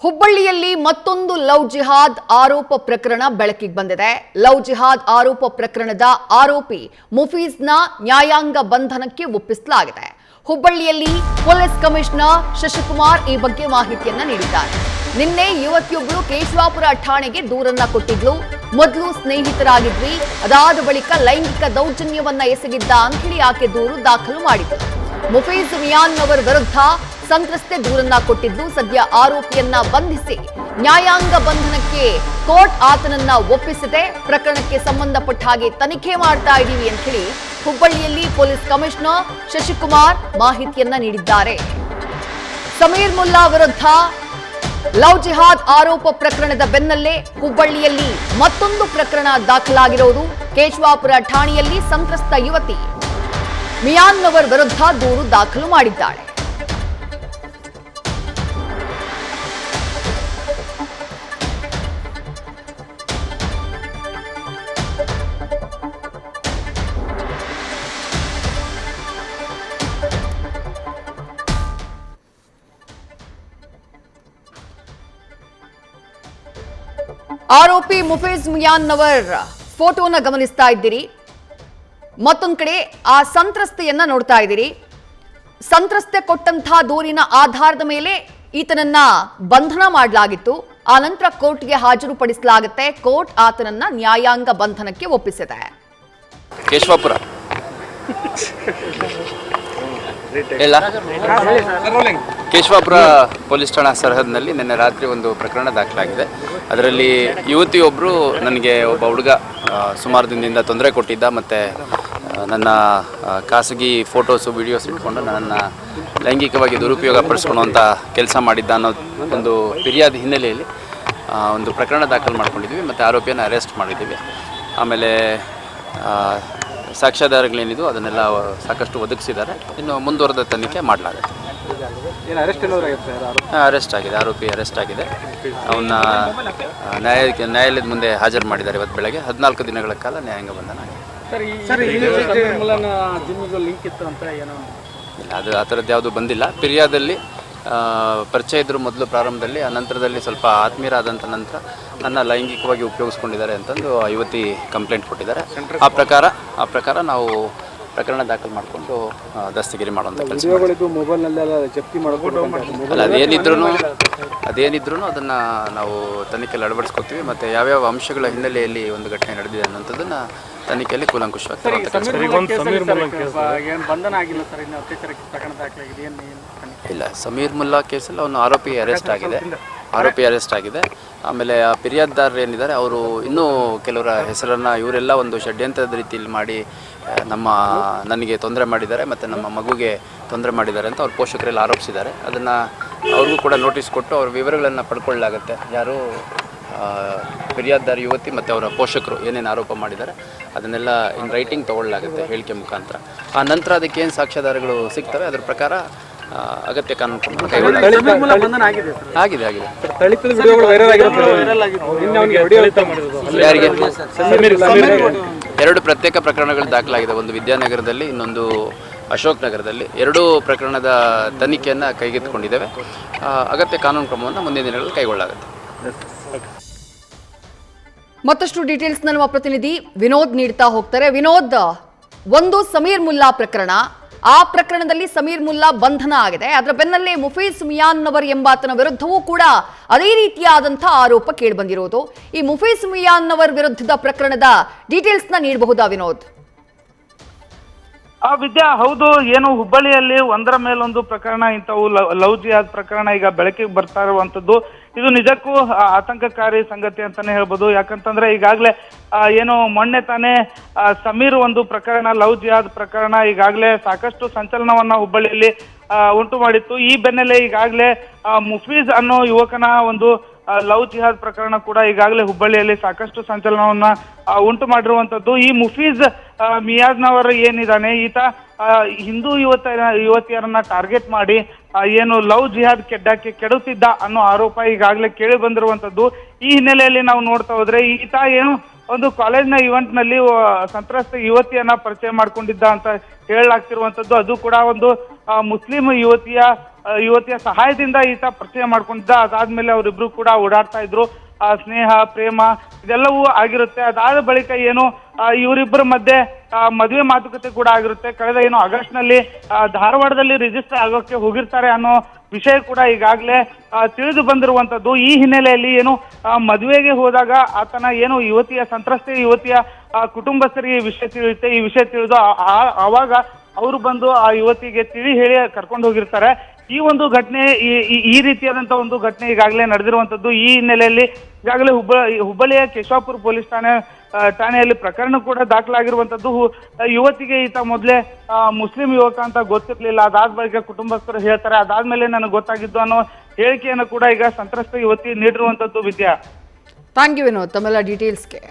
ಹುಬ್ಬಳ್ಳಿಯಲ್ಲಿ ಮತ್ತೊಂದು ಲವ್ ಜಿಹಾದ್ ಆರೋಪ ಪ್ರಕರಣ ಬೆಳಕಿಗೆ ಬಂದಿದೆ. ಲವ್ ಜಿಹಾದ್ ಆರೋಪ ಪ್ರಕರಣದ ಆರೋಪಿ ಮುಫೀಜ್ನ ನ್ಯಾಯಾಂಗ ಬಂಧನಕ್ಕೆ ಒಪ್ಪಿಸಲಾಗಿದೆ. ಹುಬ್ಬಳ್ಳಿಯಲ್ಲಿ ಪೊಲೀಸ್ ಕಮಿಷನರ್ ಶಶಿಕುಮಾರ್ ಈ ಬಗ್ಗೆ ಮಾಹಿತಿಯನ್ನ ನೀಡಿದ್ದಾರೆ. ನಿನ್ನೆ ಯುವತಿಯೊಬ್ಬಳು ಕೇಶವಾಪುರ ಠಾಣೆಗೆ ದೂರನ್ನ ಕೊಟ್ಟಿದ್ಲು. ಮೊದಲು ಸ್ನೇಹಿತರಾಗಿದ್ವಿ, ಅದಾದ ಬಳಿಕ ಲೈಂಗಿಕ ದೌರ್ಜನ್ಯವನ್ನ ಎಸಗಿದ್ದ ಅಂತ ಹೇಳಿ ಆಕೆ ದೂರು ದಾಖಲು ಮಾಡಿದ್ರು. ಮುಫೀಜ್ ಮಿಯಾನ್ ಅವರ ವಿರುದ್ಧ ಸಂತ್ರಸ್ತೆ ದೂರನ್ನ ಕೊಟ್ಟಿದ್ದು, ಸದ್ಯ ಆರೋಪಿಯನ್ನ ಬಂಧಿಸಿ ನ್ಯಾಯಾಂಗ ಬಂಧನಕ್ಕೆ ಕೋರ್ಟ್ ಆತನನ್ನ ಒಪ್ಪಿಸಿದೆ. ಪ್ರಕರಣಕ್ಕೆ ಸಂಬಂಧಪಟ್ಟ ಹಾಗೆ ತನಿಖೆ ಮಾಡ್ತಾ ಇದ್ದೀವಿ ಅಂತ ಹೇಳಿ ಹುಬ್ಬಳ್ಳಿಯಲ್ಲಿ ಪೊಲೀಸ್ ಕಮಿಷನರ್ ಶಶಿಕುಮಾರ್ ಮಾಹಿತಿಯನ್ನ ನೀಡಿದ್ದಾರೆ. ಸಮೀರ್ ಮುಲ್ಲಾ ವಿರುದ್ಧ ಲವ್ ಜಿಹಾದ್ ಆರೋಪ ಪ್ರಕರಣದ ಬೆನ್ನಲ್ಲೇ ಹುಬ್ಬಳ್ಳಿಯಲ್ಲಿ ಮತ್ತೊಂದು ಪ್ರಕರಣ ದಾಖಲಾಗಿರುವುದು. ಕೇಶವಾಪುರ ಠಾಣೆಯಲ್ಲಿ ಸಂತ್ರಸ್ತ ಯುವತಿ ಮಿಯಾನ್ ಅವರ ವಿರುದ್ಧ ದೂರು ದಾಖಲು ಮಾಡಿದ್ದಾಳೆ. ಆರೋಪಿ ಮುಫೀಜ್ ಮಿಯಾನ್ ಅವರ ಫೋಟೋನ ಗಮನಿಸ್ತಾ ಇದ್ದೀರಿ. ಮತ್ತೊಂದು ಕಡೆ ಆ ಸಂತ್ರಸ್ತೆಯನ್ನ ನೋಡ್ತಾ ಇದ್ದೀರಿ. ಸಂತ್ರಸ್ತೆ ಕೊಟ್ಟಂತಹ ದೂರಿನ ಆಧಾರದ ಮೇಲೆ ಈತನನ್ನ ಬಂಧನ ಮಾಡಲಾಗಿತ್ತು. ಆ ನಂತರ ಕೋರ್ಟ್ಗೆ ಹಾಜರುಪಡಿಸಲಾಗುತ್ತೆ. ಕೋರ್ಟ್ ಆತನನ್ನ ನ್ಯಾಯಾಂಗ ಬಂಧನಕ್ಕೆ ಒಪ್ಪಿಸಿದೆ. ಕೇಶವಾಪುರ ಕೇಶವಾಪುರ ಪೊಲೀಸ್ ಠಾಣಾ ಸರಹದ್ನಲ್ಲಿ ನಿನ್ನೆ ರಾತ್ರಿ ಒಂದು ಪ್ರಕರಣ ದಾಖಲಾಗಿದೆ. ಅದರಲ್ಲಿ ಯುವತಿಯೊಬ್ಬರು ನನಗೆ ಒಬ್ಬ ಹುಡುಗ ಸುಮಾರು ದಿನದಿಂದ ತೊಂದರೆ ಕೊಟ್ಟಿದ್ದ, ಮತ್ತು ನನ್ನ ಖಾಸಗಿ ಫೋಟೋಸು ವಿಡಿಯೋಸ್ ಇಟ್ಕೊಂಡು ನನ್ನನ್ನು ಲೈಂಗಿಕವಾಗಿ ದುರುಪಯೋಗ ಪಡಿಸ್ಕೊಳ್ಳುವಂಥ ಕೆಲಸ ಮಾಡಿದ್ದ ಅನ್ನೋ ಒಂದು ಫಿರ್ಯಾದಿ ಹಿನ್ನೆಲೆಯಲ್ಲಿ ಒಂದು ಪ್ರಕರಣ ದಾಖಲು ಮಾಡ್ಕೊಂಡಿದ್ವಿ ಮತ್ತು ಆರೋಪಿಯನ್ನು ಅರೆಸ್ಟ್ ಮಾಡಿದ್ದೀವಿ. ಆಮೇಲೆ ಸಾಕ್ಷ್ಯಾಧಾರಗಳೇನಿದು ಅದನ್ನೆಲ್ಲ ಸಾಕಷ್ಟು ಒದಗಿಸಿದ್ದಾರೆ. ಇನ್ನು ಮುಂದುವರೆದ ತನಿಖೆ ಮಾಡಲಾಗುತ್ತೆ. ಅರೆಸ್ಟ್ ಆಗಿದೆ, ಆರೋಪಿ ಅರೆಸ್ಟ್ ಆಗಿದೆ. ಅವನ್ನ ನ್ಯಾಯಾಲಯದ ಮುಂದೆ ಹಾಜರು ಮಾಡಿದ್ದಾರೆ. ಇವತ್ತು ಬೆಳಗ್ಗೆ 14 ದಿನಗಳ ಕಾಲ ನ್ಯಾಯಾಂಗ ಬಂಧನ ಆಗಿದೆ. ಇಲ್ಲ, ಅದು ಆ ಥರದ್ದು ಯಾವುದೂ ಬಂದಿಲ್ಲ. ಫಿರ್ಯಾದಲ್ಲಿ ಪರಿಚಯ ಇದ್ದರು ಮೊದಲು ಪ್ರಾರಂಭದಲ್ಲಿ, ಆ ನಂತರದಲ್ಲಿ ಸ್ವಲ್ಪ ಆತ್ಮೀಯರಾದಂಥ ನಂತರ ನನ್ನ ಲೈಂಗಿಕವಾಗಿ ಉಪಯೋಗಿಸ್ಕೊಂಡಿದ್ದಾರೆ ಅಂತಂದು ಯುವತಿ ಕಂಪ್ಲೇಂಟ್ ಕೊಟ್ಟಿದ್ದಾರೆ. ಆ ಪ್ರಕಾರ ನಾವು ಪ್ರಕರಣ ದಾಖಲು ಮಾಡಿಕೊಂಡು ದಸ್ತಗಿರಿ ಮಾಡುವಂಥ ಕೆಲಸ. ಅಲ್ಲ, ಅದೇನಿದ್ರೂ ಅದನ್ನು ನಾವು ತನಿಖೆಯಲ್ಲಿ ಅಳವಡಿಸ್ಕೊತೀವಿ. ಮತ್ತು ಯಾವ್ಯಾವ ಅಂಶಗಳ ಹಿನ್ನೆಲೆಯಲ್ಲಿ ಒಂದು ಘಟನೆ ನಡೆದಿದೆ ಅನ್ನೋಂಥದ್ದನ್ನು ತನಿಖೆಯಲ್ಲಿ ಕೂಲಂಕುಷವಾಗಿ ಇಲ್ಲ. ಸಮೀರ್ ಮುಲ್ಲಾ ಕೇಸಲ್ಲಿ ಅವನು ಆರೋಪಿ ಅರೆಸ್ಟ್ ಆಗಿದೆ. ಆಮೇಲೆ ಆ ಫಿರ್ಯಾದಿದಾರರು ಏನಿದ್ದಾರೆ ಅವರು ಇನ್ನೂ ಕೆಲವರ ಹೆಸರನ್ನು ಇವರೆಲ್ಲ ಒಂದು ಷಡ್ಯಂತ್ರದ ರೀತಿಯಲ್ಲಿ ಮಾಡಿ ನನಗೆ ತೊಂದರೆ ಮಾಡಿದ್ದಾರೆ ಮತ್ತು ನಮ್ಮ ಮಗುಗೆ ತೊಂದರೆ ಮಾಡಿದ್ದಾರೆ ಅಂತ ಅವ್ರ ಪೋಷಕರೆಲ್ಲ ಆರೋಪಿಸಿದ್ದಾರೆ. ಅದನ್ನು ಅವ್ರಿಗೂ ಕೂಡ ನೋಟಿಸ್ ಕೊಟ್ಟು ಅವ್ರ ವಿವರಗಳನ್ನು ಪಡ್ಕೊಳ್ಳಲಾಗುತ್ತೆ. ಯಾರು ಫಿರ್ಯಾದಿದಾರ ಯುವತಿ ಮತ್ತು ಅವರ ಪೋಷಕರು ಏನೇನು ಆರೋಪ ಮಾಡಿದ್ದಾರೆ ಅದನ್ನೆಲ್ಲ ಇನ್ ರೈಟಿಂಗ್ ತೊಗೊಳ್ಳಲಾಗುತ್ತೆ ಹೇಳಿಕೆ ಮುಖಾಂತರ. ಆ ನಂತರ ಅದಕ್ಕೆ ಏನು ಸಾಕ್ಷ್ಯಾಧಾರಗಳು ಸಿಗ್ತವೆ ಅದರ ಪ್ರಕಾರ ಅಗತ್ಯ ಕಾನೂನು ಆಗಿದೆ. ಯಾರಿಗೆ? 2 ಪ್ರತ್ಯೇಕ ಪ್ರಕರಣಗಳು ದಾಖಲಾಗಿದೆ. ಒಂದು ವಿದ್ಯಾನಗರದಲ್ಲಿ, ಇನ್ನೊಂದು ಅಶೋಕ್ ನಗರದಲ್ಲಿ. 2 ಪ್ರಕರಣದ ತನಿಖೆಯನ್ನು ಕೈಗೆತ್ತಿಕೊಂಡಿದ್ದೇವೆ. ಅಗತ್ಯ ಕಾನೂನು ಕ್ರಮವನ್ನು ಮುಂದಿನ ದಿನಗಳಲ್ಲಿ ಕೈಗೊಳ್ಳಲಾಗುತ್ತೆ. ಮತ್ತಷ್ಟು ಡೀಟೇಲ್ಸ್ ನಮ್ಮ ಪ್ರತಿನಿಧಿ ವಿನೋದ್ ನೀಡ್ತಾ ಹೋಗ್ತಾರೆ. ವಿನೋದ್, ಒಂದು ಸಮೀರ್ ಮುಲ್ಲಾ ಪ್ರಕರಣ, ಆ ಪ್ರಕರಣದಲ್ಲಿ ಸಮೀರ್ ಮುಲ್ಲಾ ಬಂಧನ ಆಗಿದೆ. ಅದರ ಬೆನ್ನಲ್ಲೇ ಮುಫೀಜ್ ಮಿಯಾನ್ ಅವರ್ ಎಂಬಾತನ ವಿರುದ್ಧವೂ ಕೂಡ ಅದೇ ರೀತಿಯಾದಂತಹ ಆರೋಪ ಕೇಳಿಬಂದಿರೋದು. ಈ ಮುಫೀಜ್ ಮಿಯಾನ್ ಅವರ್ ವಿರುದ್ಧದ ಪ್ರಕರಣದ ಡೀಟೇಲ್ಸ್ ನ ನೀಡಬಹುದಾ ವಿನೋದ್? ವಿದ್ಯಾ, ಹೌದು. ಏನು ಹುಬ್ಬಳ್ಳಿಯಲ್ಲಿ ಒಂದರ ಮೇಲೊಂದು ಪ್ರಕರಣ, ಇಂಥವು ಲವ್ ಜಿಹಾದ್ ಪ್ರಕರಣ ಈಗ ಬೆಳಕಿಗೆ ಬರ್ತಾ ಇರುವಂತದ್ದು. ಇದು ನಿಜಕ್ಕೂ ಆತಂಕಕಾರಿ ಸಂಗತಿ ಅಂತಾನೆ ಹೇಳ್ಬೋದು. ಯಾಕಂತಂದ್ರೆ ಈಗಾಗಲೇ ಏನು ಮೊನ್ನೆ ತಾನೇ ಸಮೀರ್ ಒಂದು ಪ್ರಕರಣ, ಲವ್ ಜಿಹಾದ್ ಪ್ರಕರಣ ಈಗಾಗಲೇ ಸಾಕಷ್ಟು ಸಂಚಲನವನ್ನ ಹುಬ್ಬಳ್ಳಿಯಲ್ಲಿ ಉಂಟು ಮಾಡಿತ್ತು. ಈ ಬೆನ್ನಲ್ಲೇ ಈಗಾಗಲೇ ಮುಫೀಜ್ ಅನ್ನೋ ಯುವಕನ ಒಂದು ಲವ್ ಜಿಹಾದ್ ಪ್ರಕರಣ ಕೂಡ ಈಗಾಗಲೇ ಹುಬ್ಬಳ್ಳಿಯಲ್ಲಿ ಸಾಕಷ್ಟು ಸಂಚಲನವನ್ನ ಉಂಟು ಮಾಡಿರುವಂತದ್ದು. ಈ ಮುಫೀಜ್ ಮಿಯಾಜ್ನವರು ಏನಿದ್ದಾನೆ, ಈತ ಹಿಂದೂ ಯುವತಿಯರನ್ನ ಟಾರ್ಗೆಟ್ ಮಾಡಿ ಏನು ಲವ್ ಜಿಹಾದ್ ಕೆಡುತ್ತಿದ್ದ ಅನ್ನೋ ಆರೋಪ ಈಗಾಗಲೇ ಕೇಳಿ ಬಂದಿರುವಂತದ್ದು. ಈ ಹಿನ್ನೆಲೆಯಲ್ಲಿ ನಾವು ನೋಡ್ತಾ ಹೋದ್ರೆ ಈತ ಏನು ಒಂದು ಕಾಲೇಜ್ನ ಇವೆಂಟ್ ನಲ್ಲಿ ಸಂತ್ರಸ್ತ ಯುವತಿಯನ್ನ ಪರಿಚಯ ಮಾಡ್ಕೊಂಡಿದ್ದ ಅಂತ ಹೇಳಲಾಗ್ತಿರುವಂತದ್ದು. ಅದು ಕೂಡ ಒಂದು ಮುಸ್ಲಿಂ ಯುವತಿಯ ಯುವತಿಯ ಸಹಾಯದಿಂದ ಈತ ಪರಿಚಯ ಮಾಡ್ಕೊಂಡಿದ್ದ. ಅದಾದ್ಮೇಲೆ ಅವರಿಬ್ರು ಕೂಡ ಓಡಾಡ್ತಾ ಇದ್ರು. ಸ್ನೇಹ, ಪ್ರೇಮ ಇದೆಲ್ಲವೂ ಆಗಿರುತ್ತೆ. ಅದಾದ ಬಳಿಕ ಏನು ಇವರಿಬ್ಬರ ಮಧ್ಯೆ ಮದುವೆ ಮಾತುಕತೆ ಕೂಡ ಆಗಿರುತ್ತೆ. ಕಳೆದ ಏನು ಆಗಸ್ಟ್ ನಲ್ಲಿ ಧಾರವಾಡದಲ್ಲಿ ರಿಜಿಸ್ಟರ್ ಆಗೋಕೆ ಹೋಗಿರ್ತಾರೆ ಅನ್ನೋ ವಿಷಯ ಕೂಡ ಈಗಾಗಲೇ ತಿಳಿದು ಬಂದಿರುವಂತದ್ದು. ಈ ಹಿನ್ನೆಲೆಯಲ್ಲಿ ಏನು ಮದುವೆಗೆ ಹೋದಾಗ ಆತನ ಏನು ಸಂತ್ರಸ್ತೆ ಯುವತಿಯ ಕುಟುಂಬಸ್ಥರಿಗೆ ಈ ವಿಷಯ ತಿಳಿಯುತ್ತೆ. ಈ ವಿಷಯ ತಿಳಿದು ಆವಾಗ ಅವರು ಬಂದು ಆ ಯುವತಿಗೆ ತಿಳಿ ಹೇಳಿ ಕರ್ಕೊಂಡು ಹೋಗಿರ್ತಾರೆ. ಈ ಒಂದು ಘಟನೆ ಈ ರೀತಿಯಾದಂತ ಒಂದು ಘಟನೆ ಈಗಾಗಲೇ ನಡೆದಿರುವಂತದ್ದು. ಈ ಹಿನ್ನೆಲೆಯಲ್ಲಿ ಈಗಾಗಲೇ ಹುಬ್ಬಳ್ಳಿಯ ಕೇಶವಾಪುರ ಪೊಲೀಸ್ ಠಾಣೆಯಲ್ಲಿ ಪ್ರಕರಣ ಕೂಡ ದಾಖಲಾಗಿರುವಂತದ್ದು. ಯುವತಿಗೆ ಈತ ಮೊದಲೇ ಮುಸ್ಲಿಂ ಯುವಕ ಅಂತ ಗೊತ್ತಿರ್ಲಿಲ್ಲ. ಅದಾದ ಬಳಿಕ ಕುಟುಂಬಸ್ಥರು ಹೇಳ್ತಾರೆ, ಅದಾದ್ಮೇಲೆ ನನಗೆ ಗೊತ್ತಾಗಿದ್ದು ಅನ್ನೋ ಹೇಳಿಕೆಯನ್ನು ಕೂಡ ಈಗ ಸಂತ್ರಸ್ತ ಯುವತಿ ನೀಡಿರುವಂತದ್ದು. ವಿದ್ಯಾ, ಥ್ಯಾಂಕ್ ಯು ವಿನೋದ್ ತಮ್ಮೆಲ್ಲ ಡೀಟೇಲ್ಸ್ಗೆ.